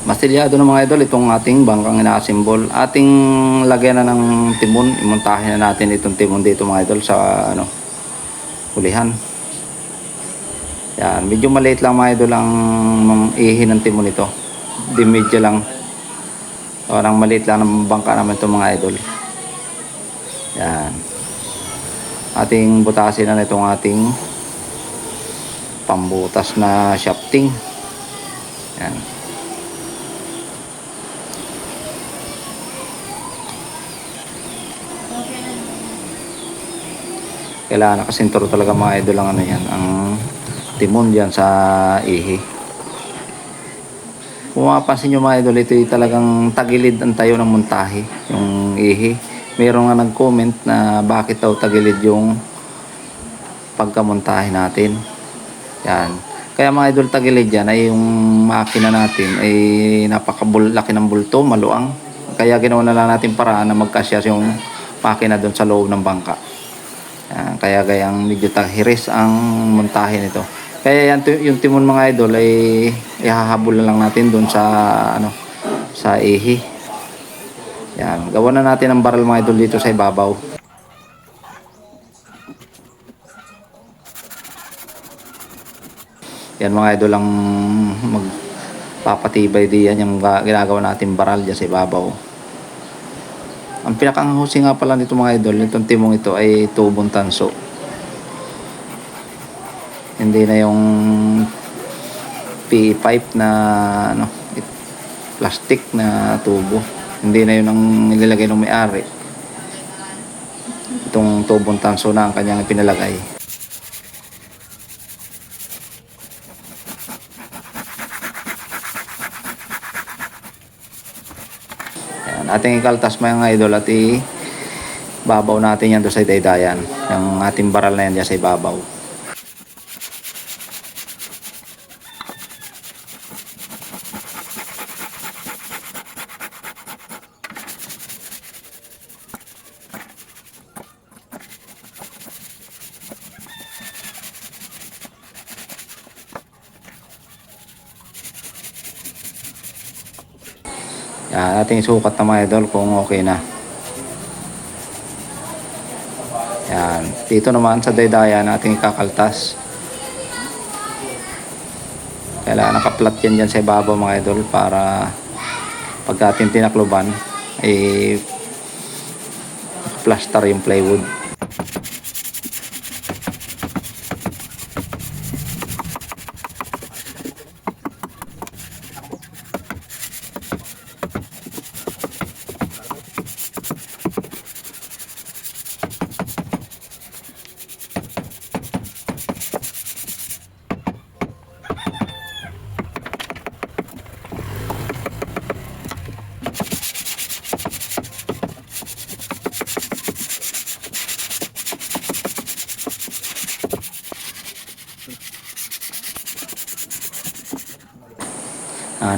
Masilyado ng mga idol itong ating bangkang inaasimbol. Ating lagyan na ng timon. Imontahin na natin itong timon dito mga idol sa hulihan. Yan, medyo maliit lang mga idol ang ihi ng timon ito. Di medyo lang. Parang maliit lang ng bangka naman itong mga idol. Yan. Ating butasin na itong ating pambutas na shafting. Yan. Kailangan nakasinturo talaga mga idol ang yan, ang timon diyan sa ihi. Kung mapapansin nyo mga idol, ito talagang tagilid ang tayo ng montahe, yung ihi. Mayroon nga nag-comment na bakit daw tagilid yung pagkamontahe natin. Yan. Kaya mga idol, tagilid yan ay yung makina natin ay napakabulaki ng bulto, maluang. Kaya ginawa na lang natin paraan na magkasya yung makina doon sa loob ng bangka. Yan, kaya gayang medyo tahiris ang montahe nito. Kaya yan, yung timon mga idol ay ihahabol na lang natin doon sa sa ihi. Yan, gawa na natin ang baral mga idol dito sa ibabaw. Yan mga idol ang magpapatibay diyan yung ginagawa natin baral diyan sa ibabaw. Ang pinakanghusi nga pala nito mga idol, itong timong ito ay tubong tanso. Hindi na yung PE pipe na plastic na tubo. Hindi na yun ang nilalagay ng may-ari. Itong tubong tanso na ang kanyang pinalagay. Yan, ating ikaltas mga idol at babaw natin yan doon sa daydayan. Yung ating baral na yan dyan sa ibabaw. Yan, ating sukat na mga idol kung okay na. Yan, dito naman sa daydayan ating ikakaltas. Kailangan nakaplat yan dyan sa ibabaw mga idol para pag ating tinakluban ay plaster yung plywood.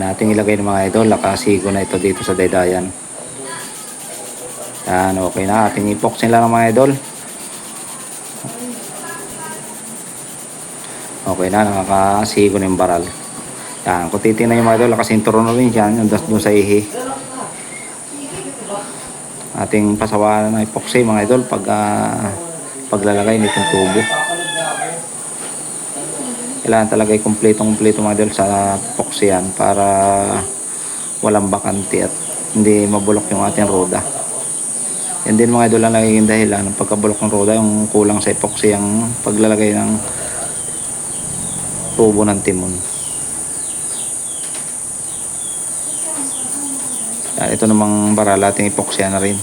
Nating ilagay ng mga idol, nakasigo na ito dito sa daydayan. Yan, okay na. Ating epoxy lang ng mga idol. Okay na, nakakasigo na yung baral. Yan, kung titignan yung mga idol, nakasinturo na rin yan, yung dust doon sa ihi. Ating pasawalan ng epoxy mga idol paglalagay nitong tubo. Kailangan talaga kumpletong mga idol sa epoxy yan para walang bakante at hindi mabulok yung ating roda. Yan din mga idol ang nagiging dahilan ng pagkabulok ng roda, yung kulang sa epoxy ang paglalagay ng tubo ng timon. Yan, ito namang baral ating epoxy na rin.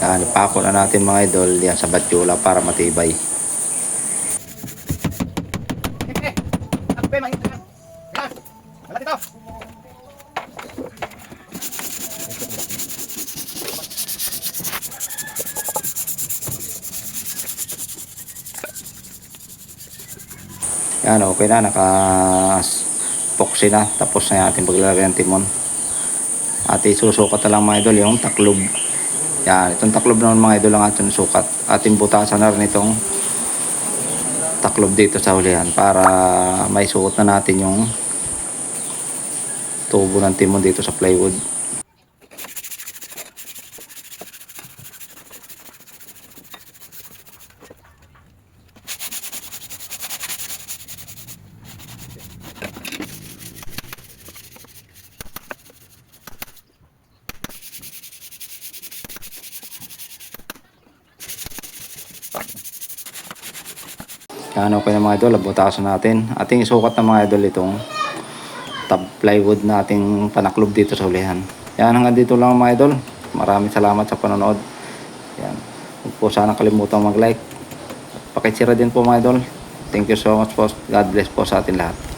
Yan, ipako na natin mga idol yan sa batyula para matibay. Yan, okay na, naka epoxy na. Tapos na ating paglalagay ng timon. At isusukat na lang mga idol yung taklob. Yan, itong taklob naman mga idol ang ating sukat. Ating butasan na rin itong taklob dito sa hulihan para may suot na natin yung tubo ng timon dito sa plywood. Yan, okay na mga idol, butasan natin. Ating isukat na mga idol itong top plywood na ating panaklob dito sa hulihan. Yan, hanggang dito lang mga idol. Maraming salamat sa panonood. Yan. Huwag po sana kalimutan mag-like. Pakitsira din po mga idol. Thank you so much po. God bless po sa atin lahat.